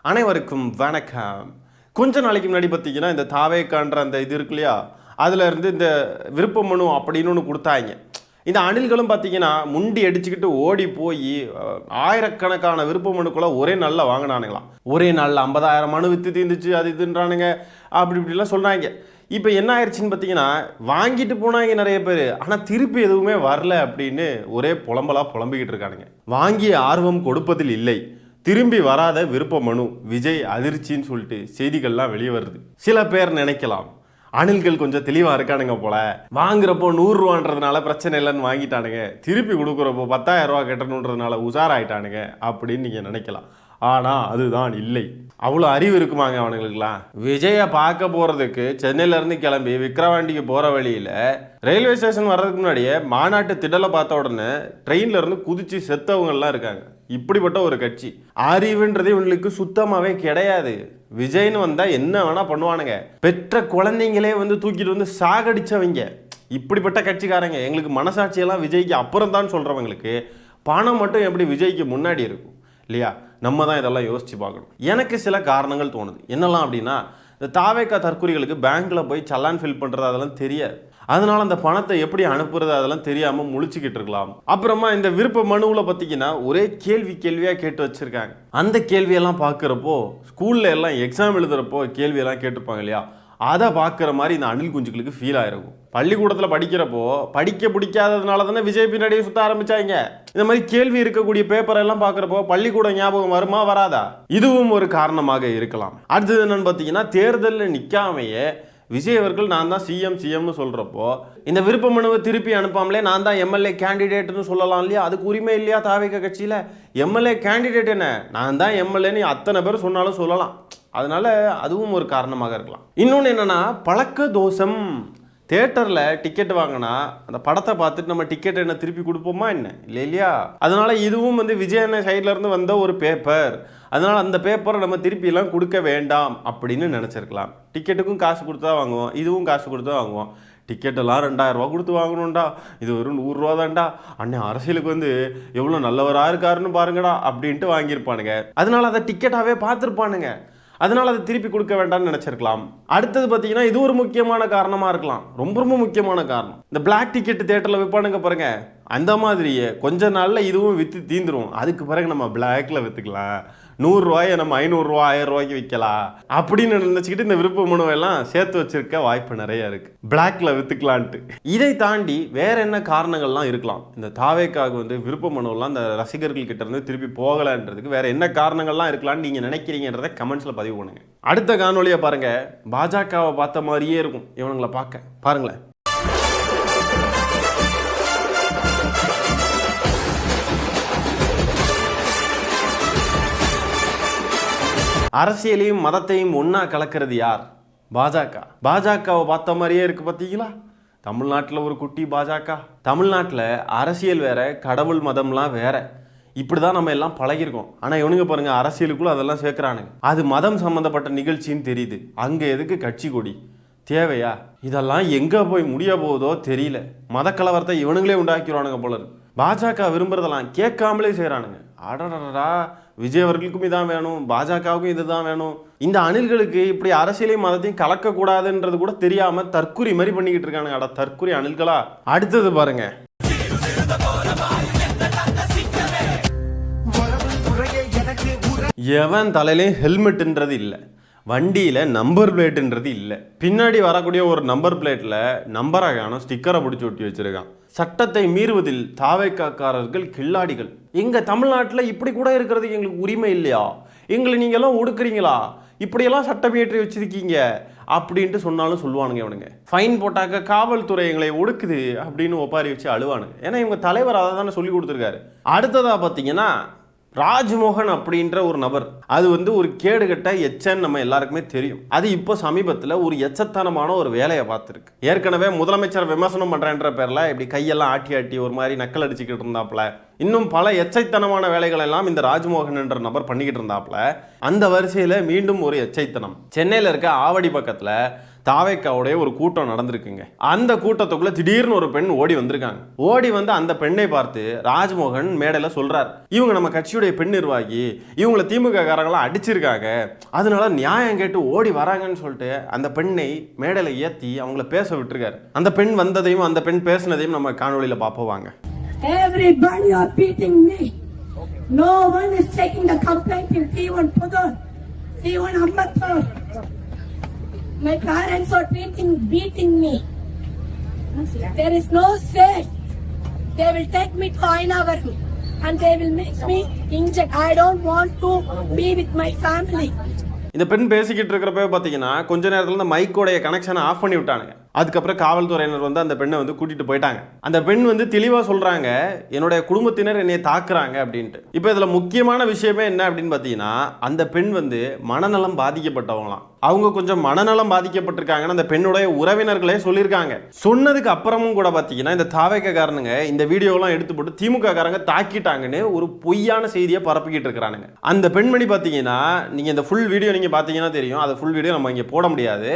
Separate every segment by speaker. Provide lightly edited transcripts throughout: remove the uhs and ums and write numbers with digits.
Speaker 1: அனைவருக்கும் வணக்கம். கொஞ்ச நாளைக்கு முன்னாடி பார்த்தீங்கன்னா இந்த தாவேக்கான்ற அந்த இது இருக்கு இல்லையா, அதில் இருந்து இந்த விருப்ப மனு அப்படின்னு ஒன்று கொடுத்தாங்க. இந்த அணில்களும் பார்த்தீங்கன்னா முண்டி அடிச்சுக்கிட்டு ஓடி போய் ஆயிரக்கணக்கான விருப்ப மனுக்களை ஒரே நாளில் வாங்கினானுங்களாம். ஒரே நாளில் 50,000 மனு விற்று தீர்ந்துச்சு, அது இதுன்றானுங்க, அப்படி இப்படிலாம் சொன்னாங்க. இப்போ என்ன ஆயிடுச்சுன்னு பார்த்தீங்கன்னா, வாங்கிட்டு போனாங்க நிறைய பேர், ஆனால் திருப்பி எதுவுமே வரல அப்படின்னு ஒரே புலம்பலாக புலம்பிக்கிட்டு இருக்கானுங்க. வாங்கிய ஆர்வம் கொடுப்பதில் இல்லை, திரும்பி வராத விருப்ப மனு, விஜய் அதிர்ச்சின்னு சொல்லிட்டு செய்திகள்லாம் வெளியே வருது. சில பேர் நினைக்கலாம், அணில்கள் கொஞ்சம் தெளிவாக இருக்கானுங்க போல, வாங்குறப்போ 100 ரூபான்றதுனால பிரச்சனை இல்லைன்னு வாங்கிட்டானுங்க, திருப்பி கொடுக்குறப்போ 10,000 ரூபா கட்டணுன்றதுனால உஷாராயிட்டானுங்க அப்படின்னு நீங்கள் நினைக்கலாம். ஆனால் அதுதான் இல்லை. அவ்வளோ அறிவு இருக்குமாங்க அவனுங்களுக்குலாம்? விஜயை பார்க்க போகிறதுக்கு சென்னையிலேருந்து கிளம்பி விக்ரவாண்டிக்கு போகிற வழியில் ரயில்வே ஸ்டேஷன் வர்றதுக்கு முன்னாடியே மாநாட்டு திடலை பார்த்த உடனே ட்ரெயின்லேருந்து குதிச்சு செத்தவங்கள்லாம் இருக்காங்க. இப்படிப்பட்ட ஒரு கட்சி. அறிவுன்றது இவங்களுக்கு சுத்தமாகவே கிடையாது. விஜய்னு வந்தால் என்ன வேணால் பண்ணுவானுங்க. பெற்ற குழந்தைங்களே தூக்கிட்டு சாகடிச்சவங்க இப்படிப்பட்ட கட்சிக்காரங்க. எங்களுக்கு மனசாட்சியெல்லாம் விஜய்க்கு அப்புறம் தான் சொல்கிறவங்களுக்கு பணம் மட்டும் எப்படி விஜய்க்கு முன்னாடி இருக்கும் இல்லையா? நம்ம தான் இதெல்லாம் யோசித்து பார்க்கணும். எனக்கு சில காரணங்கள் தோணுது. என்னெல்லாம் அப்படின்னா, இந்த தாவேக்கா தற்கொலைகளுக்கு பேங்க்கில் போய் சல்லான் ஃபில் பண்ணுறது அதெல்லாம் தெரியாது. அதனால அந்த பணத்தை எப்படி அனுப்புறது அதெல்லாம் தெரியாமல் முழிச்சுக்கிட்டு இருக்கலாம். அப்புறமா இந்த விருப்ப மனுவில் பார்த்தீங்கன்னா ஒரே கேள்வியாக கேட்டு வச்சுருக்காங்க. அந்த கேள்வியெல்லாம் பார்க்குறப்போ, ஸ்கூலில் எல்லாம் எக்ஸாம் எழுதுகிறப்போ கேள்வியெல்லாம் கேட்டிருப்பாங்க இல்லையா, அதை பார்க்குற மாதிரி இந்த அணில் குஞ்சுகளுக்கு ஃபீல் ஆகிருக்கும். பள்ளிக்கூடத்தில் படிக்கிறப்போ படிக்க பிடிக்காததுனால தானே விஜய் பின்னாடியே சுற்ற ஆரம்பித்தாங்க. இந்த மாதிரி கேள்வி இருக்கக்கூடிய பேப்பர் எல்லாம் பார்க்குறப்போ பள்ளிக்கூட ஞாபகம் வருமா வராதா? இதுவும் ஒரு காரணமாக இருக்கலாம். அடுத்தது என்னன்னு பார்த்தீங்கன்னா, தேர்தலில் நிற்காமையே விஜய் அவர்கள் நான் தான் சிஎம்னு சொல்கிறப்போ இந்த விருப்ப மனுவை திருப்பி அனுப்பாமலே நான் தான் எம்எல்ஏ கேண்டிடேட்னு சொல்லலாம் இல்லையா? அதுக்கு உரிமை இல்லையா தாவேக்கா கட்சியில்? எம்எல்ஏ கேண்டிடேட் என்ன, நான் தான் எம்எல்ஏன்னு அத்தனை பேர் சொன்னாலும் சொல்லலாம். அதனால அதுவும் ஒரு காரணமாக இருக்கலாம். இன்னொன்று என்னென்னா, பழக்க தோஷம். தியேட்டரில் டிக்கெட் வாங்கினா அந்த படத்தை பார்த்துட்டு நம்ம டிக்கெட் என்ன திருப்பி கொடுப்போமா என்ன? இல்லையா? அதனால இதுவும் விஜய் அண்ணன் சைட்லேருந்து வந்த ஒரு பேப்பர். அதனால் அந்த பேப்பரை நம்ம திருப்பியெல்லாம் கொடுக்க வேண்டாம் அப்படின்னு நினச்சிருக்கலாம். டிக்கெட்டுக்கும் காசு கொடுத்து தான் வாங்குவோம், இதுவும் காசு கொடுத்து தான் வாங்குவோம். டிக்கெட்டெல்லாம் 2,000 ரூபா கொடுத்து வாங்கணும்டா, இது வெறும் 100 ரூபா தான்டா, அண்ணன் அரசியலுக்கு எவ்வளோ நல்லவராக இருக்காருன்னு பாருங்கடா அப்படின்ட்டு வாங்கியிருப்பானுங்க. அதனால அதை டிக்கெட்டாகவே பார்த்துருப்பானுங்க. அதனால் அதை திருப்பி கொடுக்க வேண்டாம்னு நினச்சிருக்கலாம். அடுத்தது பார்த்தீங்கன்னா, இது ஒரு முக்கியமான காரணமாக இருக்கலாம். ரொம்ப முக்கியமான காரணம், இந்த பிளாக் டிக்கெட் தேட்டரில் விற்பானுங்க பாருங்க, அந்த மாதிரியே கொஞ்ச நாளில் இதுவும் விற்று தீந்துரும். அதுக்கு பிறகு நம்ம பிளாக்ல விற்றுக்கலாம், 100 ரூபாயை நம்ம 500 ரூபா 1000 ரூபாய்க்கு விற்கலாம் அப்படின்னு நினச்சிக்கிட்டு இந்த விருப்ப மனுவெல்லாம் சேர்த்து வச்சிருக்க வாய்ப்பு நிறைய இருக்கு, பிளாக்ல விற்றுக்கலான்ட்டு. இதை தாண்டி வேற என்ன காரணங்கள்லாம் இருக்கலாம்? இந்த தாவேக்காக விருப்ப மனுவெல்லாம் இந்த ரசிகர்கள் கிட்ட இருந்து திருப்பி போகலான்றதுக்கு வேற என்ன காரணங்கள்லாம் இருக்கலாம்னு நீங்க நினைக்கிறீங்கன்றத கமெண்ட்ஸ்ல பதிவு பண்ணுங்க. அடுத்த காணொலியை பாருங்க, பாஜகவை பார்த்த மாதிரியே இருக்கும் இவனுங்களை பார்க்க. பாருங்களேன். அரசியலையும் மதத்தையும் ஒன்றா கலக்கிறது யார்? பாஜக. பாஜகவை பார்த்த மாதிரியே இருக்குது பார்த்தீங்களா? தமிழ்நாட்டில் ஒரு குட்டி பாஜக. தமிழ்நாட்டில் அரசியல் வேற, கடவுள் மதம்லாம் வேற. இப்படி தான் நம்ம எல்லாம் பழகிருக்கோம். ஆனால் இவனுங்க பாருங்கள், அரசியலுக்குள்ளே அதெல்லாம் சேர்க்குறானுங்க. அது மதம் சம்மந்தப்பட்ட நிகழ்ச்சின்னு தெரியுது, அங்கே எதுக்கு கட்சி கொடி தேவையா? இதெல்லாம் எங்கே போய் முடிய போகுதோ தெரியல. மத கலவரத்தை இவனுங்களே உண்டாக்கிடுவானுங்க போல இருக்கு. பாஜக விரும்புறதெல்லாம் கேட்காமலே செய்கிறானுங்க. அடடா, விஜய் அவர்களுக்கும் இதான் வேணும், பாஜகவுக்கும் இதுதான் வேணும். இந்த அணில்களுக்கு இப்படி அரசியலையும் மதத்தையும் கலக்கக்கூடாதுன்றது கூட தெரியாம தற்குறி மாதிரி பண்ணிக்கிட்டு இருக்கானுங்க. அட தற்குறி அணில்களா. அடுத்தது பாருங்க, எவன் தலையிலையும் ஹெல்மெட்ன்றது இல்லை, வண்டியில் நம்பர் பிளேட்டுன்றது இல்லை, பின்னாடி வரக்கூடிய ஒரு நம்பர் பிளேட்டில் நம்பராக ஸ்டிக்கரை பிடிச்சி ஒட்டி வச்சிருக்கான். சட்டத்தை மீறுவதில் தாவேக்காரர்கள் கில்லாடிகள். எங்கள் தமிழ்நாட்டில் இப்படி கூட இருக்கிறதுக்கு எங்களுக்கு உரிமை இல்லையா? எங்களை நீங்கள்லாம் ஒடுக்குறீங்களா? இப்படியெல்லாம் சட்டம் இயற்றி வச்சிருக்கீங்க அப்படின்ட்டு சொன்னாலும் சொல்லுவானுங்க இவனுங்க. ஃபைன் போட்டாக்க காவல்துறை எங்களை ஒடுக்குது அப்படின்னு ஒப்பாரி வச்சு அழுவானுங்க. ஏன்னா இவங்க தலைவர் அதை தானே சொல்லி கொடுத்துருக்காரு. அடுத்ததாக பார்த்தீங்கன்னா, ராஜ்மோகன் அப்படின்ற ஒரு நபர், அது ஒரு கேடுகட்ட எச்சன்னு நம்ம எல்லாருக்குமே தெரியும். அது இப்போ சமீபத்தில் ஒரு எச்சத்தனமான ஒரு வேலையை பார்த்துருக்கு. ஏற்கனவே முதலமைச்சர் விமர்சனம் பண்ணுறேன்ற பேரில் இப்படி கையெல்லாம் ஆட்டி ஒரு மாதிரி நக்கல் அடிச்சுக்கிட்டு இருந்தாப்புல. இன்னும் பல எச்சைத்தனமான வேலைகள் எல்லாம் இந்த ராஜ்மோகன் என்ற நபர் பண்ணிக்கிட்டு இருந்தாப்புல. அந்த வரிசையில் மீண்டும் ஒரு எச்சைத்தனம். சென்னையில் இருக்க ஆவடி பக்கத்தில் தாவேக்காவுடைய ஒரு கூட்டம் நடந்திருக்குங்க. அந்த கூட்டத்துக்குள்ள திடீர்னு ஒரு பெண் ஓடி வந்திருக்காங்க. ஓடி வந்து அந்த பெண்ணை பார்த்து ராஜ்மோகன் மேடையில சொல்றார், இவங்க நம்ம கட்சியுடைய பெண் நிர்வாகி, இவங்களை திமுக காரங்களாம் அடிச்சிருக்காங்க, அதனால நியாயம் கேட்டு ஓடி வராங்கன்னு சொல்லிட்டு அந்த பெண்ணை மேடையில ஏத்தி அவங்கள பேச விட்டுருக்காரு. அந்த பெண் வந்ததையும் அந்த பெண் பேசினதையும் நம்ம காணொளியில பார்ப்போவாங்க.
Speaker 2: Everybody are beating me. No one is taking the complaint in T1 Pudur, T1 Ambattur. My parents are beating me. There is no safe. They will take me to Ainavar and they will make me injured. I don't want to be with my family.
Speaker 1: இந்த பெண் பேசிக்கிட்டு இருக்கிறப்ப பார்த்தீங்கன்னா கொஞ்ச நேரத்தில் இந்த மைக்கோடைய கனெக்ஷனை of பண்ணி விட்டானுங்க. அதுக்கப்புறம் காவல்துறையினர் வந்து அந்த பெண்ணை வந்து கூட்டிட்டு போயிட்டாங்க. அந்த பெண் வந்து தெளிவாக சொல்றாங்க, என்னுடைய குடும்பத்தினர் என்னை தாக்குறாங்க அப்படின்ட்டு. இப்போ இதில் முக்கியமான விஷயமே என்ன அப்படின்னு பார்த்தீங்கன்னா, அந்த பெண் வந்து மனநலம் பாதிக்கப்பட்டவங்களாம். அவங்க கொஞ்சம் மனநலம் பாதிக்கப்பட்டிருக்காங்கன்னு அந்த பெண்ணுடைய உறவினர்களே சொல்லியிருக்காங்க. சொன்னதுக்கு அப்புறமும் கூட பார்த்தீங்கன்னா இந்த தாவேக்காரனுங்க இந்த வீடியோலாம் எடுத்து போட்டு திமுக காரங்க தாக்கிட்டாங்கன்னு ஒரு பொய்யான செய்தியை பரப்பிக்கிட்டு இருக்கிறானுங்க. அந்த பெண்மணி பார்த்தீங்கன்னா நீங்கள் இந்த ஃபுல் வீடியோ நீங்கள் பார்த்தீங்கன்னா தெரியும். அது ஃபுல் வீடியோ நம்ம இங்கே போட முடியாது.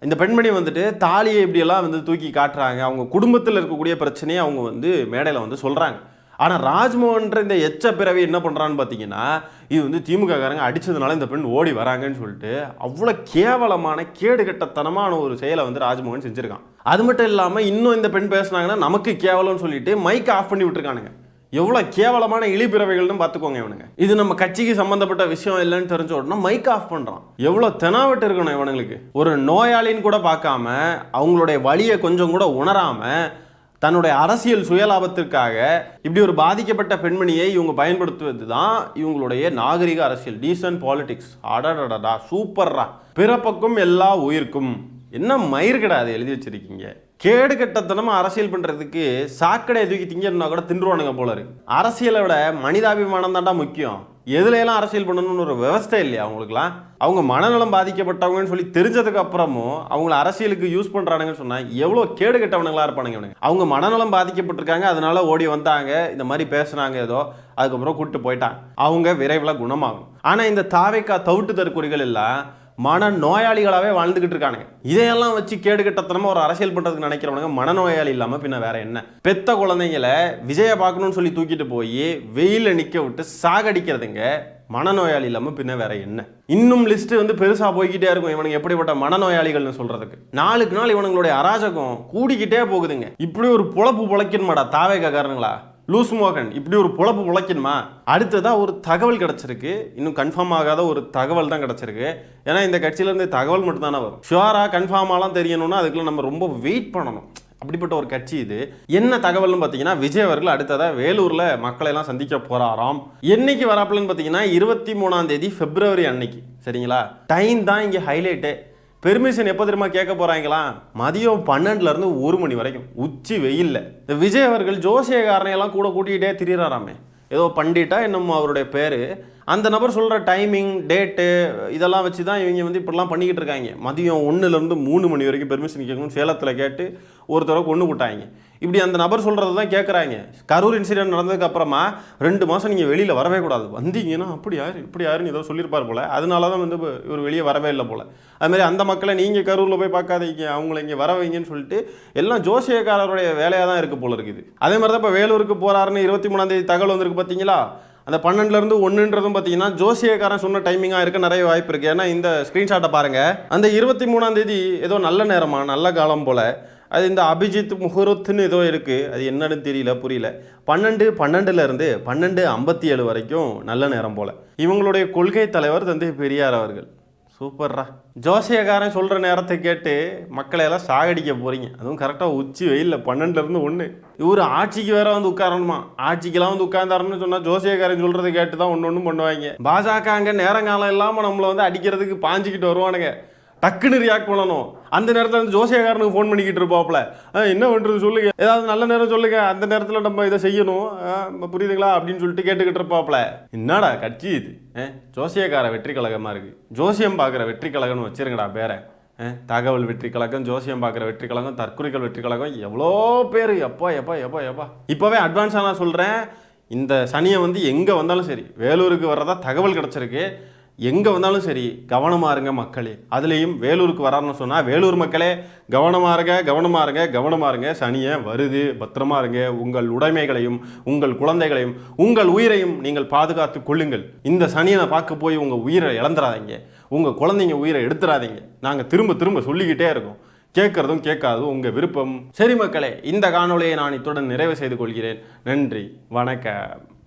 Speaker 1: இந்த பெண்மணி வந்துட்டு தாலியை இப்படியெல்லாம் வந்து தூக்கி காட்டுறாங்க. அவங்க குடும்பத்தில் இருக்கக்கூடிய பிரச்சனையை அவங்க வந்து மேடையில் வந்து சொல்கிறாங்க. ஆனால் ராஜ்மோகன்ற இந்த எச்ச பிறவி என்ன பண்ணுறான்னு பார்த்தீங்கன்னா, இது வந்து திமுக காரங்க அடித்ததுனால இந்த பெண் ஓடி வராங்கன்னு சொல்லிட்டு அவ்வளோ கேவலமான கேடுகட்டத்தனமான ஒரு செயலை வந்து ராஜ்மோகன் செஞ்சுருக்கான். அது மட்டும் இல்லாமல் இன்னும் இந்த பெண் பேசுனாங்கன்னா நமக்கு கேவலம்னு சொல்லிட்டு மைக்கை ஆஃப் பண்ணி விட்டுருக்கானுங்க. எவ்வளோ கேவலமான இழிபிறவைகள்னு பார்த்துக்கோங்க இவனுங்க. இது நம்ம கட்சிக்கு சம்மந்தப்பட்ட விஷயம் இல்லைன்னு தெரிஞ்ச உடனே மைக் ஆஃப் பண்ணுறான். எவ்வளோ தெனாவட்டு இருக்கணும் இவனுங்களுக்கு. ஒரு நோயாளின்னு கூட பார்க்காம, அவங்களுடைய வலியை கொஞ்சம் கூட உணராம, தன்னுடைய அரசியல் சுயலாபத்திற்காக இப்படி ஒரு பாதிக்கப்பட்ட பெண்மணியை இவங்க பயன்படுத்துவது தான் இவங்களுடைய நாகரிக அரசியல், டீசன்ட் பாலிடிக்ஸ். அடடடா சூப்பர்ரா. பிறப்பக்கும் எல்லா உயிர்க்கும். என்ன மயிர் கிடையாது எழுதி வச்சிருக்கீங்க. கேடு கட்டத்தனமா அரசியல் பண்றதுக்கு சாக்கடை தூக்கி திங்கன்னா கூட தின்றுவானுங்க போல இருக்கு. அரசியலை விட மனிதாபிமானம் தாண்டா முக்கியம். எதுல எல்லாம் அரசியல் பண்ணணும்னு ஒரு விவசாயம் இல்லையா அவங்களுக்குலாம்? அவங்க மனநலம் பாதிக்கப்பட்டவங்கன்னு சொல்லி தெரிஞ்சதுக்கு அப்புறமும் அவங்கள அரசியலுக்கு யூஸ் பண்றானுங்கன்னு சொன்னா எவ்வளவு கேடு கட்டவனுங்களா இருப்பானுங்க இவனுங்க. அவங்க மனநலம் பாதிக்கப்பட்டிருக்காங்க, அதனால ஓடி வந்தாங்க, இந்த மாதிரி பேசுனாங்க ஏதோ, அதுக்கப்புறம் கூப்பிட்டு போயிட்டாங்க. அவங்க விரைவில் குணமாகும். ஆனா இந்த தாவேக்கா தவிட்டு தற்கொலைகள் எல்லாம் மன நோயாளிகளாகவே வாழ்ந்துகிட்டு இருக்கானுங்க. இதையெல்லாம் வச்சு கேடுகட்டத்தனமா ஒரு அரசியல் பண்றதுக்கு நினைக்கிறவனுங்க மனநோயாளி இல்லாம பின்ன வேற என்ன? பெத்த குழந்தைங்களை விஜய பார்க்கணும்னு சொல்லி தூக்கிட்டு போய் வெயில நிக்க விட்டு சாகடிக்கிறதுங்க மனநோயாளி இல்லாம பின்ன வேற என்ன? இன்னும் லிஸ்ட் வந்து பெருசா போய்கிட்டே இருக்கும் இவனுங்க எப்படிப்பட்ட மனநோயாளிகள்னு சொல்றதுக்கு. நாளுக்கு நாள் இவனுங்களுடைய அராஜகம் கூடிக்கிட்டே போகுதுங்க. இப்படி ஒரு பொழப்பு பொழைக்கணுமாடா தாவேக்கா காரணங்களா? லூஸ் மோகன் இப்படி ஒரு பொழப்பு பொழைக்கணுமா? அடுத்ததா ஒரு தகவல் கிடைச்சிருக்கு. இன்னும் கன்ஃபார்ம் ஆகாத ஒரு தகவல் தான் கிடைச்சிருக்கு. ஏன்னா இந்த கட்சியில இருந்து தகவல் மட்டும் தானே வரும். ஷுவரா கன்ஃபார்மாலாம் தெரியணும்னா அதுக்குள்ள நம்ம ரொம்ப வெயிட் பண்ணணும். அப்படிப்பட்ட ஒரு கட்சி இது. என்ன தகவல்னு பார்த்தீங்கன்னா, விஜய் அவர்கள் அடுத்ததாக வேலூர்ல மக்களை எல்லாம் சந்திக்க போறாராம். என்னைக்கு வராப்புலன்னு பார்த்தீங்கன்னா 23ஆம் தேதி பிப்ரவரி அன்னைக்கு. சரிங்களா? டைம் தான் இங்கே ஹைலைட்டு. பெர்மிஷன் எப்போ தெரியுமா கேட்க போறாங்களா? மதியம் 12லேருந்து 1 மணி வரைக்கும் உச்சி வெயில்ல. விஜய் அவர்கள் ஜோசியக்காரனையெல்லாம் கூட கூட்டிகிட்டே திரிகிறாராமே. ஏதோ பண்டிட்டா என்னமோ அவருடைய பேர். அந்த நபர் சொல்கிற டைமிங் டேட்டு இதெல்லாம் வச்சு தான் இவங்க வந்து இப்படிலாம் பண்ணிக்கிட்டு இருக்காங்க. மதியம் 1லேருந்து 3 மணி வரைக்கும் பெர்மிஷன் கேட்கணும் சேலத்தில் கேட்டு ஒருத்தரை கொண்டு விட்டாங்க. இப்படி அந்த நபர் சொல்கிறது தான் கேட்குறாங்க. கரூர் இன்சிடென்ட் நடந்ததுக்கு அப்புறமா 2 மாதம் நீங்கள் வெளியில் வரவே கூடாது, வந்தீங்கன்னா அப்படி யார் இப்படி யாருன்னு ஏதோ சொல்லியிருப்பார் போல். அதனால தான் வந்து இவர் வெளியே வரவே இல்லை போல். அதுமாதிரி அந்த மக்களை நீங்கள் கரூரில் போய் பார்க்காதீங்க, அவங்கள இங்கே வர வைங்கன்னு சொல்லிட்டு எல்லாம் ஜோசியக்காரருடைய வேலையாக தான் இருக்குது போல இருக்குது. அதே மாதிரி தான் இப்போ வேலூருக்கு போகிறாருன்னு 23ஆம் தேதி தகவல் வந்திருக்கு பார்த்தீங்களா? அந்த 12லேருந்து 1ன்றதும் பார்த்தீங்கன்னா ஜோசியக்காரன் சொன்ன டைமிங்காக இருக்க நிறைய வாய்ப்பு இருக்குது. ஏன்னா இந்த ஸ்க்ரீன்ஷாட்டை பாருங்கள். அந்த 23ஆம் தேதி ஏதோ நல்ல நேரமா நல்ல காலம் போல். அது இந்த அபிஜித் முகூர்த்துன்னு ஏதோ இருக்குது. அது என்னன்னு தெரியல, புரியல. 12லேருந்து 12:57 வரைக்கும் நல்ல நேரம் போல். இவங்களுடைய கொள்கை தலைவர் தந்தை பெரியார் அவர்கள். சூப்பர்ரா. ஜோசியக்காரன் சொல்கிற நேரத்தை கேட்டு மக்களை எல்லாம் சாகடிக்க போகிறீங்க. அதுவும் கரெக்டாக உச்சி வெயிலில் 12லேருந்து 1. இவர் ஆட்சிக்கு வேற வந்து உட்காரணுமா? ஆட்சிக்கெல்லாம் வந்து உட்கார்ந்தாருன்னு சொன்னால் ஜோசியக்காரன் சொல்கிறத கேட்டு தான் ஒன்று பண்ணுவாங்க. பாஜக அங்கே நேரங்காலம் இல்லாமல் நம்மளை வந்து அடிக்கிறதுக்கு பாஞ்சிக்கிட்டு வருவானுங்க. டக்குன்னு ரியாக்ட் பண்ணணும். அந்த நேரத்தில் வந்து ஜோசியக்காரனுக்கு ஃபோன் பண்ணிக்கிட்டு இருப்பாப்புல, என்ன பண்ணுறது சொல்லுங்க, ஏதாவது நல்ல நேரம் சொல்லுங்க, அந்த நேரத்தில் நம்ம இதை செய்யணும், புரியுதுங்களா அப்படின்னு சொல்லிட்டு கேட்டுக்கிட்டு இருப்பாப்புல. என்னடா கட்சி இது? ஜோசியக்கார வெற்றி கழகமாக இருக்குது. ஜோசியம் பார்க்குற வெற்றி கழகம்னு வச்சிருங்கடா பேர. தகவல் வெற்றி கழகம், ஜோசியம் பார்க்குற வெற்றி கழகம், தற்குறிகள் வெற்றி கழகம், எவ்வளோ பேர். எப்பா எப்பா எப்பா எப்பா. இப்போவே அட்வான்ஸாக நான் சொல்கிறேன், இந்த சனியை வந்து எங்கே வந்தாலும் சரி வேலூருக்கு வர்றதா தகவல் கிடச்சிருக்கு. எங்கே வந்தாலும் சரி கவனமாக இருங்க மக்களே. அதுலேயும் வேலூருக்கு வரான்னு சொன்னால் வேலூர் மக்களே கவனமாக இருங்க, கவனமாக இருங்க, கவனமாக இருங்க. சனியை வருது, பத்திரமா இருங்க. உங்கள் உடைமைகளையும் உங்கள் குழந்தைகளையும் உங்கள் உயிரையும் நீங்கள் பாதுகாத்து கொள்ளுங்கள். இந்த சனியை பார்க்க போய் உங்கள் உயிரை இழந்துடாதீங்க, உங்கள் குழந்தைங்க உயிரை எடுத்துடாதீங்க. நாங்கள் திரும்ப திரும்ப சொல்லிக்கிட்டே இருக்கோம். கேட்கறதும் கேட்காதும் உங்கள் விருப்பம். சரி மக்களே, இந்த காணொலியை நான் இத்துடன் நிறைவு செய்து கொள்கிறேன். நன்றி, வணக்கம்.